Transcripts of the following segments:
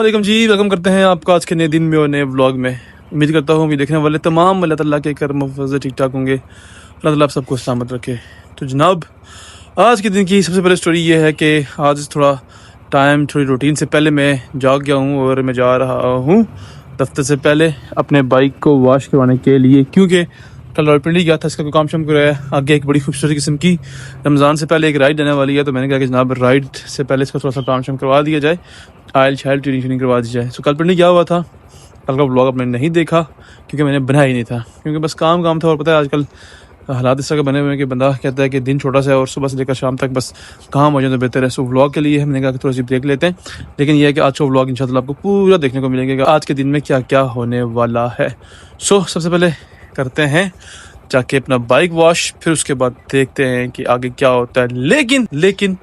अस्सलाम जी, वेलकम करते हैं आपका आज के नए दिन में और नए व्लॉग में। उम्मीद करता हूँ कि देखने वाले तमाम अल्लाह ताला के करम फज़ल ठीक ठाक होंगे। अल्लाह ताला आप सबको सलामत रखे। तो जनाब, आज के दिन की सबसे पहले स्टोरी ये है कि आज थोड़ी रूटीन से पहले मैं जाग गया हूँ और मैं जा रहा हूँ दफ्तर से पहले अपने बाइक को वॉश करवाने के लिए, क्योंकि कल रावलपिंडी गया था, इसका कोई काम शाम कराया। आगे एक बड़ी खूबसूरत किस्म की रमज़ान से पहले एक राइड आने वाली है, तो मैंने कहा कि जनाब राइड से पहले इसका थोड़ा सा काम शाम करवा दिया जाए, आयल शायल ट्यूनिंग करवा दी जाए। तो कल पिंडी गया हुआ था, कल का व्लॉग आपने नहीं देखा क्योंकि मैंने बनाया ही नहीं था, क्योंकि बस काम था। और पता है आजकल हालात इस तरह के बने हुए हैं कि बंदा कहता है कि दिन छोटा सा है और सुबह से लेकर शाम तक बस काम हो जाए तो बेहतर है। सो व्लॉग के लिए हमने कहा कि थोड़ी सी ब्रेक लेते हैं, लेकिन यह है कि आज का व्लॉग इंशाल्लाह आपको पूरा देखने को मिलेगा कि आज के दिन में क्या क्या होने वाला है। सो सबसे पहले करते हैं जाके अपना बाइक वॉश, फिर उसके बाद देखते हैं कि आगे क्या होता है। लेकिन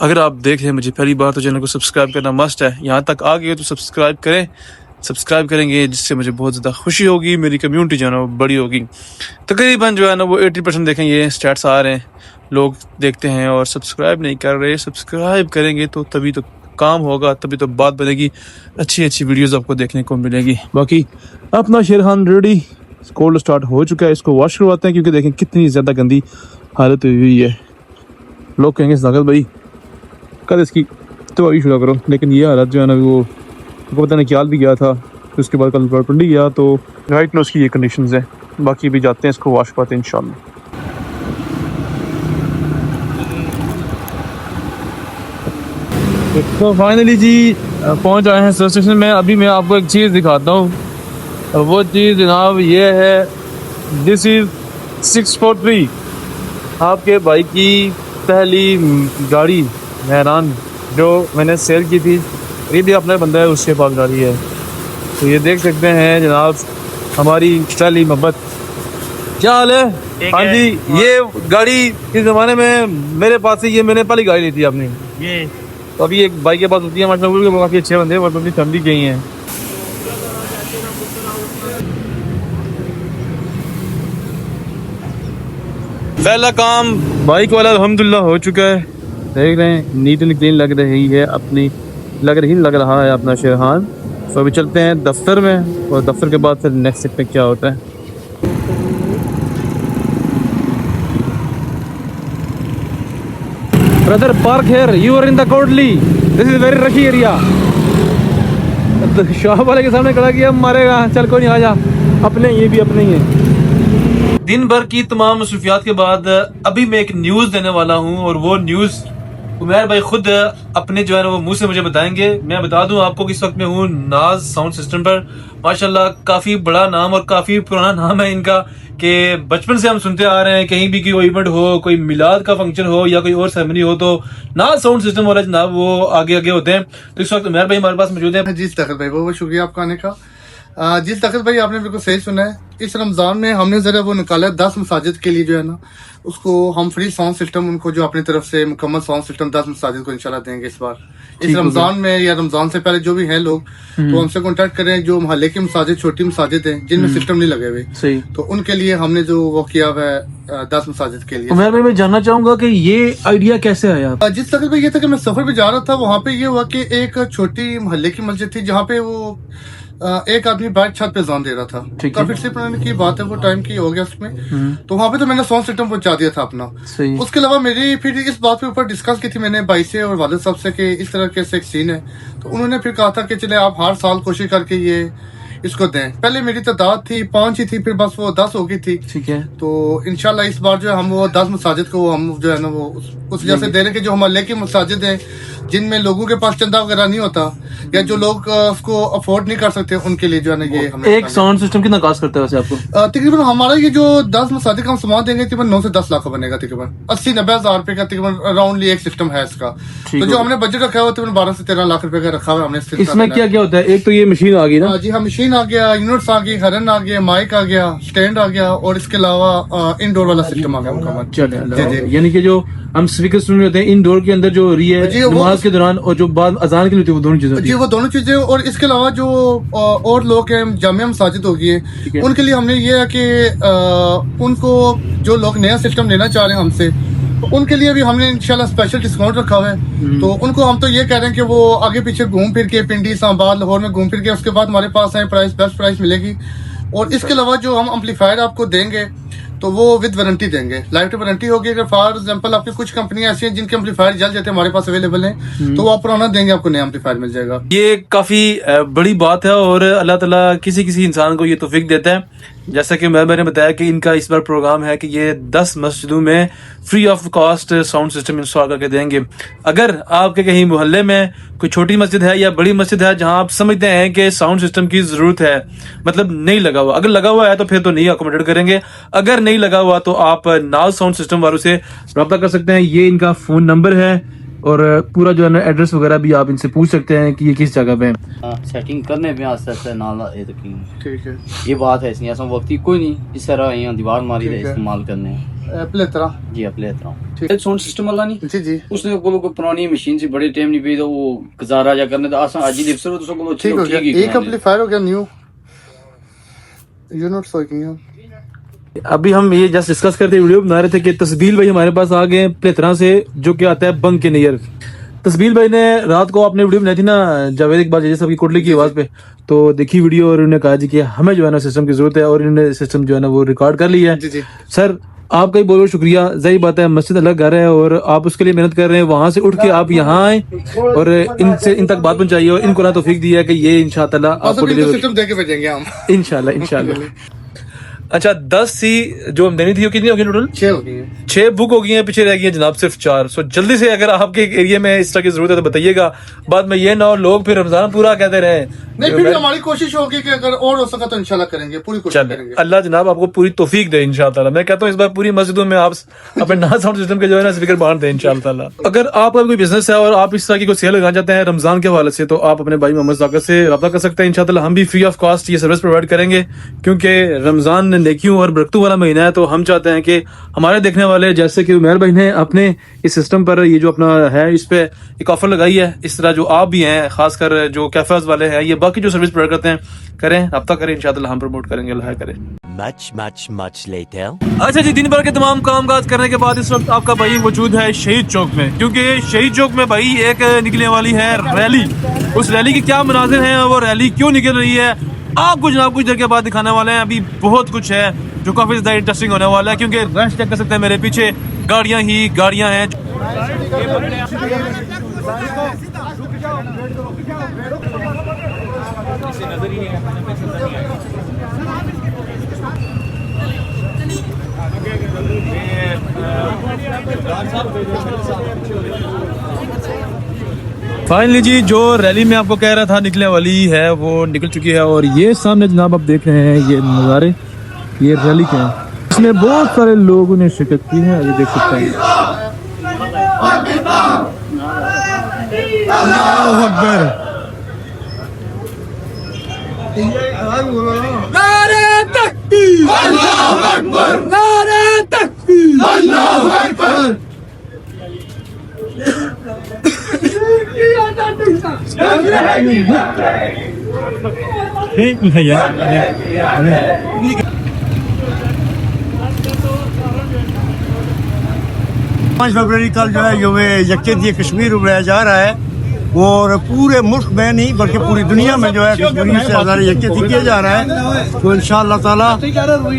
अगर आप देख रहे हैं मुझे पहली बार, तो चैनल को सब्सक्राइब करना मस्ट है। यहाँ तक आ गए तो सब्सक्राइब करेंगे, जिससे मुझे बहुत ज़्यादा खुशी होगी, मेरी कम्युनिटी जो है ना वो बड़ी होगी। तकरीबन जो है ना वो 80% देखें, ये स्टैट्स आ रहे हैं, लोग देखते हैं और सब्सक्राइब नहीं कर रहे। सब्सक्राइब करेंगे तो तभी तो काम होगा, तभी तो बात बनेगी, अच्छी वीडियोज़ आपको देखने को मिलेगी। बाकी अपना शेरखान रेडी, कोल्ड स्टार्ट हो चुका है, इसको वॉश करवाते हैं, क्योंकि देखें कितनी ज़्यादा गंदी हालत हुई है। लोग कहेंगे सागल भाई कल इसकी तो शुरू करो, लेकिन ये हालत जो है ना वो पता नहीं क्या भी गया था, तो उसके बाद कल रावलपिंडी गया तो राइट में उसकी ये कंडीशंस है। बाकी भी जाते हैं इसको वॉश करवाते हैं इंशाल्लाह। तो फाइनली जी पहुंच आए हैं सर्विस स्टेशन में। अभी मैं आपको एक चीज़ दिखाता हूँ, वो चीज़ जनाब ये है, दिस इज़ 643, आपके भाई की पहली गाड़ी मेहरान जो मैंने सेल की थी। ये भी अपना बंदा है, उसके पास गाड़ी है। तो ये देख सकते हैं जनाब हमारी पहली मोहब्बत। क्या हाल है? हाँ जी, ये गाड़ी इस ज़माने में मेरे पास से ये मैंने पहली गाड़ी ली थी आपने ये। तो अभी एक भाई के पास होती है माशाल्लाह, काफ़ी अच्छे बंदे और अपनी फैमिली गई हैं। पहला काम बाइक वाला अल्हम्दुलिल्लाह हो चुका है, देख रहे हैं नीट एंड क्लीन लग रहा है अपना शेरखान। तो अभी चलते हैं दफ्तर में, और दफ्तर के बाद फिर नेक्स्ट स्टेप पे क्या होता है। Brother park here, you are in the Kotli, this is very rushy area. Shop वाले के सामने खड़ा किया, मारेगा, चल कोई नहीं, आ जा, अपने ये भी अपने ही है। दिन भर की तमाम मसरूफियात के बाद अभी मैं एक न्यूज़ देने वाला हूँ, और वो न्यूज़ उमैर भाई खुद अपने जो है ना वो मुंह से मुझे बताएंगे। मैं बता दूं आपको कि इस वक्त मैं हूँ नाज साउंड सिस्टम पर। माशाल्लाह काफ़ी बड़ा नाम और काफ़ी पुराना नाम है इनका, कि बचपन से हम सुनते आ रहे हैं कहीं भी कोई इवेंट हो, कोई मिलाद का फंक्शन हो या कोई और सेरेमनी हो, तो नाज साउंड सिस्टम वाला जनाब वो आगे होते हैं। तो इस वक्त उमैर भाई हमारे पास मौजूद है। जी तखत भाई, बहुत शुक्रिया आपका आने का। जी तखत भाई, आपने बिल्कुल सही सुना है। इस रमज़ान में हमने ज़रा वो निकाला 10 मसाजिद के लिए जो है ना, उसको हम फ्री साउंड सिस्टम, उनको जो अपनी तरफ से मुकम्मल साउंड सिस्टम 10 मसाजिद को इंशाल्लाह देंगे इस बार, इस रमज़ान में या रमज़ान से पहले। जो भी हैं लोग तो हमसे कांटेक्ट करें, जो मोहल्ले की मसाजिद, छोटी मसाजिद हैं जिनमें सिस्टम नहीं लगे हुए, तो उनके लिए हमने जो वो किया हुआ है 10 मसाजिद के लिए। मैं जानना चाहूंगा कि ये आइडिया कैसे आया? जिस तक भाई ये था कि मैं सफर पे जा रहा था, वहाँ पे ये हुआ कि एक छोटी मोहल्ले की मस्जिद थी जहाँ पे वो एक आदमी बैठ छत पे अज़ान दे रहा था। काफी से पुराने की बात है, वो टाइम की हो गया उसमें। तो वहाँ पे तो मैंने साउंड सिस्टम पहुंचा दिया था अपना। उसके अलावा मेरी फिर इस बात के ऊपर डिस्कस की थी मैंने भाई से और वालिद साहब से कि इस तरह के एक सीन है। तो उन्होंने फिर कहा था कि चले आप हर साल कोशिश करके ये इसको दें। पहले मेरी तादाद थी 5 ही थी, फिर बस वो 10 हो गई थी। ठीक है, तो इंशाल्लाह इस बार जो है हम वो 10 मसाजिद को हम जो है ना वो उस वजह से दे रहे कि जो मोहल्ले की मसाजिद हैं जिनमें लोगों के पास चंदा वगैरह नहीं होता, या जो लोग उसको अफोर्ड नहीं कर सकते, उनके लिए जो है ना ये हमें एक साउंड सिस्टम कितना कॉस्ट करता है वैसे आपको? तकरीबन हमारा ये जो 10 मसाजिद का हम सामान देंगे तकरीबन 9 से 10 लाख का बनेगा, तकरीबन 80-90 हज़ार रुपए का तकरीबन अराउंडली एक सिस्टम है इसका। तो जो हमने बजट रखा है तकरीबन 12 से 13 लाख रुपए का रखा हुआ हमने। इसमें क्या क्या होता है? एक तो ये मशीन आ गई ना? जी हाँ, मशीन आ गया, यूनिट्स आ गई, हरन आ गया, माइक आ गया, स्टैंड आ गया, और इसके अलावा इनडोर वाला सिस्टम आ गया मुकम्मल। यानी कि जो हम स्पीकर सुन रहे होते हैं इनडोर के अंदर जो हो रही है नमाज के दौरान, और जो बाद अजान के लिए होती है, वो दोनों चीजें जी, वो दोनों चीजें। और इसके अलावा जो और लोग हैं, जामिया मसाजिद होगी है, उनके लिए हमने ये है कि उनको जो लोग नया सिस्टम लेना चाह रहे हैं हमसे, उनके लिए भी हमने इंशाल्लाह स्पेशल डिस्काउंट रखा हुआ है। तो उनको हम तो ये कह रहे हैं कि वो आगे पीछे घूम फिर के पिंडी इस्लामाबाद लाहौर में घूम फिर के उसके बाद हमारे पास आए, प्राइस बेस्ट प्राइस मिलेगी। और इसके अलावा जो हम एम्पलीफायर आपको देंगे तो वो विद वारंटी देंगे, लाइफ टाइम वारंटी होगी। अगर फॉर एग्जांपल आपकी कुछ कंपनियां ऐसी हैं जिनके एम्पलीफायर जल जाते हैं, हमारे पास अवेलेबल हैं, तो वो आप पुराना देंगे, आपको नया एम्पलीफायर मिल जाएगा। ये काफ़ी बड़ी बात है और अल्लाह ताला किसी किसी इंसान को ये तौफीक देता है। जैसा कि मैंने बताया कि इनका इस बार प्रोग्राम है कि ये 10 मस्जिदों में free of cost sound system install करके देंगे। अगर आपके कहीं मोहल्ले में कोई छोटी मस्जिद है या बड़ी मस्जिद है जहां आप समझते हैं कि साउंड सिस्टम की ज़रूरत है, मतलब नहीं लगा हुआ, अगर लगा हुआ है तो फिर तो नहीं अकोमोडेट करेंगे, अगर नहीं लगा हुआ तो आप नाज साउंड सिस्टम वालों से रब्ता कर सकते हैं। ये इनका फ़ोन नंबर है और पूरा जो है ना एड्रेस वगैरह भी आप इनसे पूछ सकते हैं कि ये किस जगह पे है। सेटिंग करने पे आस्ते आस्ते नाल यकीन ठीक है, ये बात है इसलिए ऐसा वक्त ही कोई नहीं इस तरह यहाँ दीवार मारी ठीक है। इस्तेमाल करने अपने तरह जी अपने तरह ठीक। साउंड सिस्टम वाला नहीं जी जी उसने बोलो कोई पुरानी मशीन से बड़े टाइम नहीं पे तो वो गुजारा जा करने तो आसान आज ही दिवसर तो बोलो ठीक हो गया। एक एम्पलीफायर हो गया न्यू यूनिट्स हो गई। अभी हम ये जस्ट डिस्कस करते वीडियो बना रहे थे कि तस्बील भाई हमारे पास आ गए प्लेथरा से, जो कि आता है बंक के नियर। तस्बील भाई ने रात को आपने वीडियो बनाई थी ना जावेद इकबाल जैसे सबकी कोटली की आवाज पे, तो देखी वीडियो और उन्होंने कहा जी कि हमें जो है ना सिस्टम की जरूरत है और इन्होंने सिस्टम जो है ना वो रिकॉर्ड कर लिया है। जी जी सर आपका ही बहुत बहुत शुक्रिया। जाहिर बात है मस्जिद अलग घर है और आप उसके लिए मेहनत कर रहे हैं, वहां से उठ के आप यहाँ आए और इनसे इन तक बात पहुंचाइए और इनको ना तौफीक दिया है कि ये इंशाअल्लाह आपको डिलीवर सिस्टम देके भेजेंगे हम इंशाल्लाह। अच्छा 10 सी जो हम देनी थी वो कितनी होगी टोटल? 6 हो गई है। 6 बुक हो गई हैं, पीछे रह गई हैं जनाब सिर्फ 4। सो जल्दी से अगर आपके एरिया में इस तरह की जरूरत है तो बताइएगा, बाद में ये ना हो लोग फिर रमजान पूरा कहते रहे। नहीं फिर भी हमारी कोशिश होगी कि अगर और हो सका तो इंशाल्लाह करेंगे, पूरी कोशिश चल करेंगे। अल्लाह जनाब आपको पूरी तौफीक दे इंशाल्लाह। मैं कहता हूँ इस बार पूरी मस्जिदों में आप अपने ना साउंड सिस्टम के जो है ना स्पीकर बांध दें इंशाल्लाह। अगर आपका कोई बिजनेस है और आप इस तरह की कोई सेल लगाना चाहते हैं रमजान के हवाले से, तो आप अपने भाई मोहम्मद जाकिर से रब्ता कर सकते हैं इंशाल्लाह। हम भी फ्री ऑफ कॉस्ट ये सर्विस प्रोवाइड करेंगे, क्योंकि रमजान नेकियों और बरकतों वाला महीना है। तो हम चाहते हैं कि हमारे देखने वाले जैसे कि उमर भाई ने अपने इस सिस्टम पर ये जो अपना है इस पे एक ऑफर लगाई है, इस तरह जो आप भी हैं खासकर जो कैफेज वाले हैं, ये बाकी जो सर्विस प्रोवाइड करते हैं, करें रब्ता करें इंशाल्लाह। हम प्रमोट करेंगे, अल्लाह करे। Much later. अच्छा जी, दिन भर के तमाम काम काज करने के बाद इस वक्त आपका भाई मौजूद है शहीद चौक में, क्योंकि शहीद चौक में भाई एक निकलने वाली है रैली। उस रैली के क्या मनाजिर हैं, वो रैली क्यों निकल रही है, आपको जनाब कुछ देर के बाद दिखाने वाले हैं। अभी बहुत कुछ है जो काफी ज्यादा इंटरेस्टिंग होने वाला है, क्योंकि रश चेक कर सकते हैं मेरे पीछे गाड़ियां ही गाड़ियां हैं। फाइनली जी जो रैली में आपको कह रहा था निकलने वाली है वो निकल चुकी है, और ये सामने जनाब आप देख रहे हैं ये नज़ारे, ये रैली के हैं। इसमें बहुत सारे लोगों ने शिरकत की है, ये देख सकते हैं। अल्लाहू अकबर, नारे तकबीर, अल्लाहू अकबर, नारे तकबीर, अल्लाहू अकबर। पाँच फरवरी कल जो है यौम यकजहती कश्मीर मनाया जा रहा है, और पूरे मुल्क में नहीं बल्कि पूरी दुनिया में जो है कश्मीर से आज़ादी यकजहती किया जा रहा है। तो इंशाअल्लाह ताला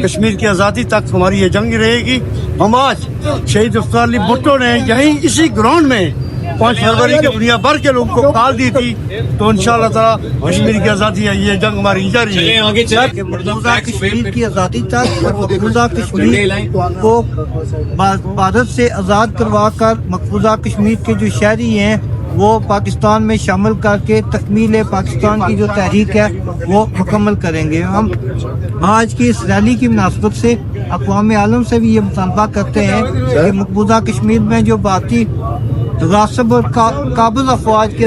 कश्मीर की आज़ादी तक हमारी ये जंग रहेगी। हम आज शहीद अफ्तार अली भुट्टो ने यहीं इसी ग्राउंड में 5 फरवरी के दुनिया भर के लोगों को कॉल दी थी, तो इंशाअल्लाह ताला कश्मीर की आज़ादी है, ये जंग हमारी जारी है। मकबूजा कश्मीर की आज़ादी तक और मकबूजा कश्मीर को भारत से आज़ाद करवा कर मकबूजा कश्मीर के जो शहरी हैं वो पाकिस्तान में शामिल करके तकमील पाकिस्तान की जो तहरीक है वो मुकम्मल करेंगे। हम आज की इस रैली की मुनासबत से अक़वाम आलम से भी ये मुतालबा करते हैं कि मकबूजा कश्मीर में जो भारतीय रासब और काबुल अफवाज के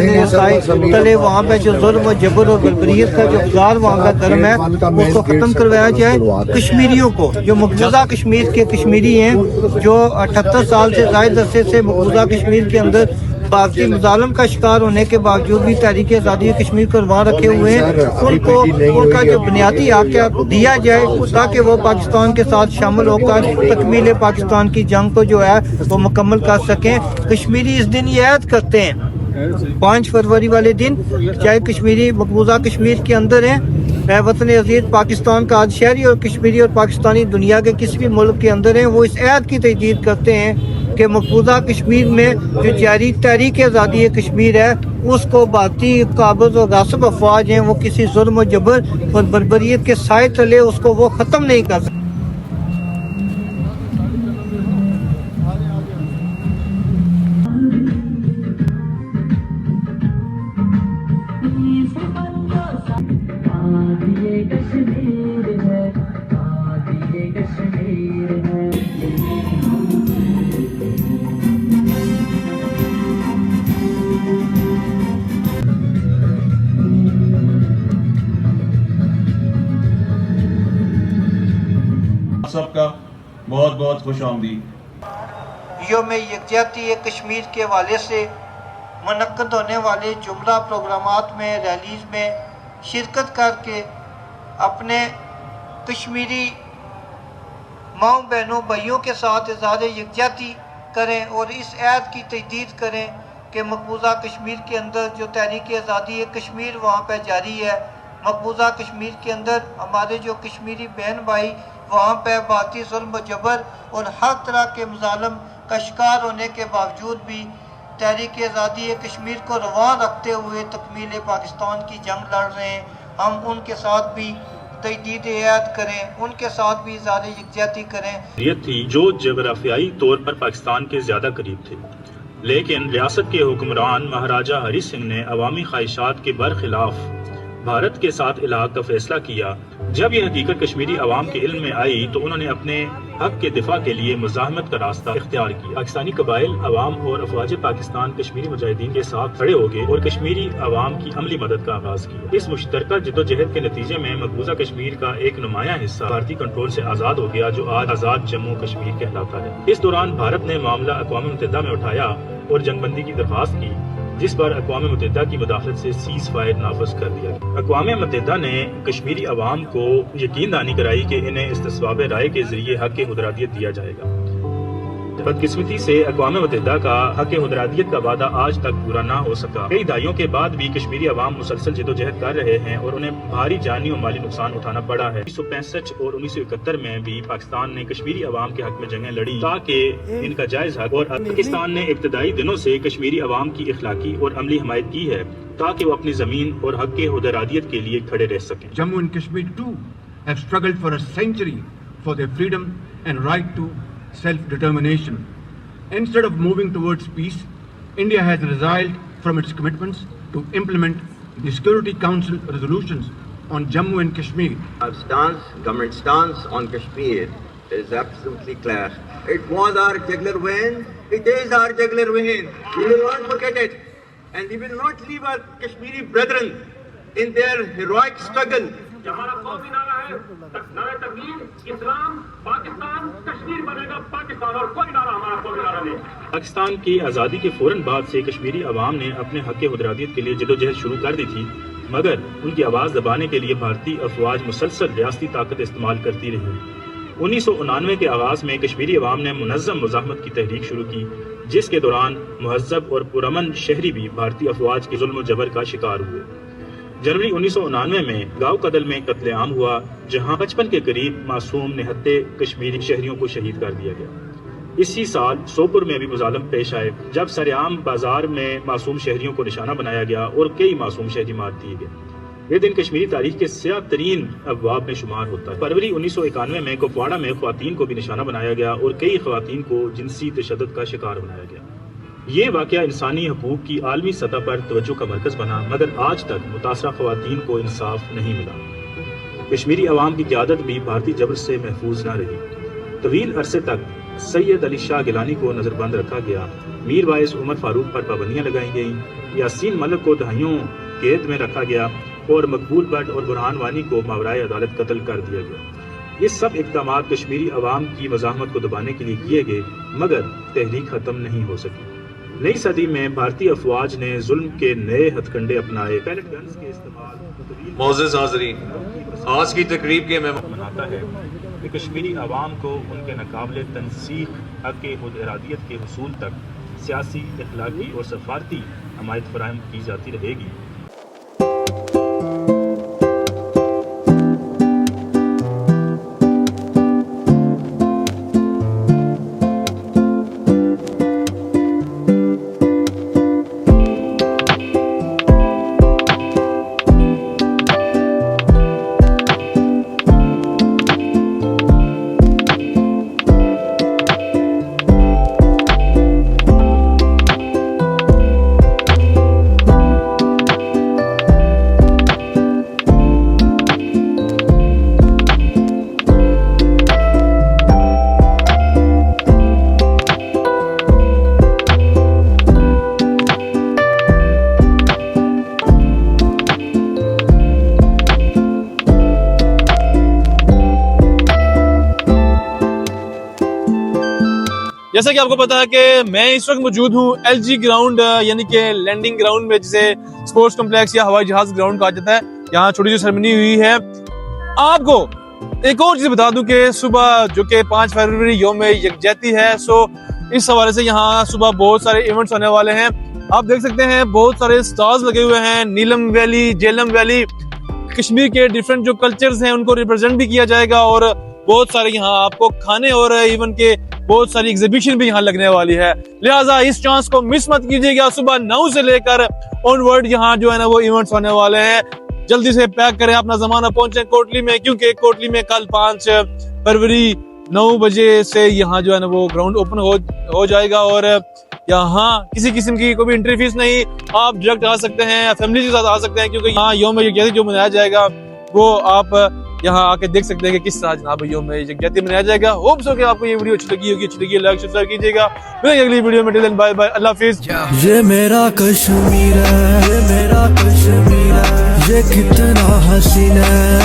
तले वहाँ पे जो जुल्म और जबर और बर्बरियत का जो ग़ार वहाँ का धर्म है उसको ख़त्म करवाया जाए। कश्मीरियों को जो मकबूजा कश्मीर के कश्मीरी हैं, जो 78 साल से ज़ायद अरसे से मकबूजा कश्मीर के अंदर भारतीय मुजालम का शिकार होने के बावजूद भी तहरीक आज़ादी कश्मीर को वहाँ रखे हुए हैं, उनको उनका जो बुनियादी हक दिया जाए ताकि वो पाकिस्तान के साथ शामिल होकर तकमील पाकिस्तान की जंग को जो है वो मुकम्मल कर सकें। कश्मीरी इस दिन ये ऐद करते हैं 5 फरवरी वाले दिन, चाहे कश्मीरी मकबूजा कश्मीर के अंदर है, वतन अजीज पाकिस्तान का आज शहरी और कश्मीरी और पाकिस्तानी दुनिया के किसी भी मुल्क के अंदर हैं, वो इस ऐद की तजदीद करते हैं कि मकबूजा कश्मीर में जो जारी तहरीक आज़ादी कश्मीर है उसको भारतीय काबिज और गासिब अफवाज हैं वो किसी जुल्म और जबर और बर्बरियत के साए तले उसको वो ख़त्म नहीं कर सकते। सबका बहुत बहुत खुशामदीद। यौम यकजहती कश्मीर के हवाले से मुनक्कद होने वाले जुमला प्रोग्रामात में रैलीज़ में शिरकत करके अपने कश्मीरी माओ बहनों भाइयों के साथ इज़हार यकजहती करें और इस ऐद की तजदीद करें कि मकबूजा कश्मीर के अंदर जो तहरीक आज़ादी कश्मीर वहाँ पर जारी है। मकबूजा कश्मीर के अंदर हमारे जो कश्मीरी बहन भाई वहाँ पर भारतीय जुल्म जबर और हर तरह के मुजालम का शिकार होने के बावजूद भी तहरीक आज़ादी कश्मीर को रवा रखते हुए तकमील पाकिस्तान की जंग लड़ रहे हैं। हम उनके साथ भी तजदीद ऐद करें, उनके साथ भी इज़हार यकजहती करें। ये थी जो जोग्राफियाई तौर पर पाकिस्तान के ज़्यादा करीब थे, लेकिन रियासत के हुक्मरान महाराजा हरी सिंह ने अवामी ख्वाहिशात के बरखिलाफ भारत के साथ इलाक़ का फैसला किया। जब यह हकीकत कश्मीरी अवाम के इल्म में आई तो उन्होंने अपने हक के दिफा के लिए मुज़ाहमत का रास्ता इख्तियार किया। पाकिस्तानी कबाइल अवाम और अफवाज पाकिस्तान कश्मीरी मुजाहिदीन के साथ खड़े हो गए और कश्मीरी अवाम की अमली मदद का आगाज किया। इस मुश्तरका जद्दोजहद के नतीजे में मकबूजा कश्मीर का एक नुमाया हिस्सा भारतीय कंट्रोल से आज़ाद हो गया, जो आज आज़ाद जम्मू कश्मीर कहलाता है। इस दौरान भारत ने मामला अक़वाम मुत्तहिदा में उठाया और जंगबंदी की दरख्वास्त की, जिस पर अक़वाम मुत्तहिदा की मदाखलत से सीज़ फायर नाफज कर दिया गया। अक़वाम मुत्तहिदा ने कश्मीरी अवाम को यकीन दहानी कराई कि इन्हें इस्तिस्वाब राय के जरिए हक़ हुदरादियत दिया जाएगा। बदकिस्मती से अक़वाम मुत्तहिदा का हक़ हुदरादियत का वादा आज तक पूरा न हो सका। कई दहाइयों के बाद भी कश्मीरी अवाम मुसलसल जदोजहद कर रहे हैं और उन्हें भारी जानी और माली नुकसान उठाना पड़ा है। 1965 और 1971 में भी पाकिस्तान ने कश्मीरी अवाम के हक में जंगें लड़ी ताकि इनका जायज हक, और पाकिस्तान ने इब्तदाई दिनों से कश्मीरी अवाम की इखलाकी और अमली हमायत की है ताकि वो अपनी जमीन और हक हुदरादियत के लिए खड़े रह सकें। Jammu and Kashmir too have struggled for a century for their freedom and right to self-determination. Instead of moving towards peace, India has resiled from its commitments to implement the Security Council resolutions on Jammu and Kashmir. Our government stance on Kashmir is absolutely clear. It was our jugular vein, it is our jugular vein. We will not forget it, and we will not leave our Kashmiri brethren in their heroic struggle. हमारा कौमी नारा है, नारा तकमील, इस्लाम, पाकिस्तान, कश्मीर बनेगा पाकिस्तान, और कोई नारा हमारा कौमी नारा नहीं। पाकिस्तान की आज़ादी के फौरन बाद से कश्मीरी अवाम ने अपने हक़ हुदरादियत के लिए जदोजहद शुरू कर दी थी, मगर उनकी आवाज़ दबाने के लिए भारतीय अफवाज मुसलसल रियासती ताकत इस्तेमाल करती रही। 1999 के आगाज़ में कश्मीरी अवाम ने मुनज़्ज़म मुज़ाहमत की तहरीक शुरू की, जिसके दौरान महज़ब और पुरअमन शहरी भी भारतीय अफवाज के जुल्म जबर का शिकार हुए। जनवरी 1999 में गाँव कदल में कत्लेआम हुआ, जहां 55 के करीब मासूम निहत्ते कश्मीरी शहरियों को शहीद कर दिया गया। इसी साल सोपुर में भी मुजालम पेश आए, जब सरेआम बाजार में मासूम शहरियों को निशाना बनाया गया और कई मासूम शहरी मार दिए गए। ये दिन कश्मीरी तारीख के स्याह तरीन अबवाब में शुमार होता है। फरवरी 1991 में कुपवाड़ा में ख्वातीन को भी निशाना बनाया गया और कई ख्वातीन को जिनसी तशद्दुद का शिकार बनाया गया। ये वाक़या इंसानी हकूक़ की आलमी सतह पर तवज्जो का मरकज़ बना, मगर आज तक मुतासरा ख्वातीन को इंसाफ नहीं मिला। कश्मीरी अवाम की क़यादत भी भारतीय जबर से महफूज न रही। तवील अरसे तक सैयद अली शाह गिलानी को नज़रबंद रखा गया, मीर वाइस उमर फारूक पर पाबंदियाँ लगाई गईं, यासीन मलिक को दहाइयों कैद में रखा गया और मकबूल भट्ट और बुरहान वानी को मावराए अदालत कत्ल कर दिया गया। ये सब इक़दाम कश्मीरी अवाम की मज़ाहमत को दबाने के लिए किए गए, मगर तहरीक ख़त्म नहीं हो सकी। नई सदी में भारतीय अफवाज ने जुल्म के नए हथकंडे अपनाए। पैलेट गन्स के इस्तेमाल मोअज़्ज़िज़ हाज़रीन, आज की तकरीब के मनाता है कि कश्मीरी अवाम को उनके नाकाबिले तनसीख हक़ खुद इरादियत के हुसूल तक सियासी, इखलाकी और सफारती हमायत फराहम की जाती रहेगी। जैसा कि आपको पता है कि मैं इस वक्त मौजूद हूँ LG ग्राउंड यानी कि लैंडिंग ग्राउंड में, जिसे स्पोर्ट्स कॉम्प्लेक्स या हवाई जहाज ग्राउंड कहा जाता है। यहाँ छोटी सी सेरेमनी हुई है। आपको एक और चीज बता दूं कि सुबह जो कि 5 फरवरी यौम यकजहती है, सो इस हवाले से यहाँ सुबह बहुत सारे इवेंट्स होने वाले हैं। आप देख सकते हैं बहुत सारे स्टॉल्स लगे हुए हैं। नीलम वैली, जेलम वैली, कश्मीर के डिफरेंट जो कल्चर्स हैं उनको रिप्रेजेंट भी किया जाएगा और बहुत सारे यहाँ आपको खाने और इवन के बहुत सारी एग्जीबिशन भी यहाँ लगने वाली है। लिहाजा इस चांस को मिस मत कीजिएगा। सुबह 9 से लेकर ऑनवर्ड यहाँ जो है ना वो इवेंट्स होने वाले हैं। जल्दी से पैक करें अपना ज़माना, पहुंचे कोटली में, क्योंकि कोटली में कल 5 फरवरी 9 बजे से यहाँ जो है ना वो ग्राउंड ओपन हो जाएगा और यहाँ किसी किस्म की कोई भी एंट्री फीस नहीं। आप डायरेक्ट आ सकते हैं, फैमिली के साथ आ सकते हैं, क्योंकि यहाँ यौम यकजहती जो मनाया जाएगा वो आप यहाँ आके देख सकते हैं कि किस तरह जनाब यौम यकजहती मनाया जाएगा। होप सो कि आपको ये वीडियो अच्छी लगी होगी, लाइक शेयर कीजिएगा। मिलेंगे अगली वीडियो में। टिल देन बाय बाय, अल्लाह हाफिज। ये मेरा कश्मीर है, ये मेरा कश्मीर है, ये कितना हसीन है।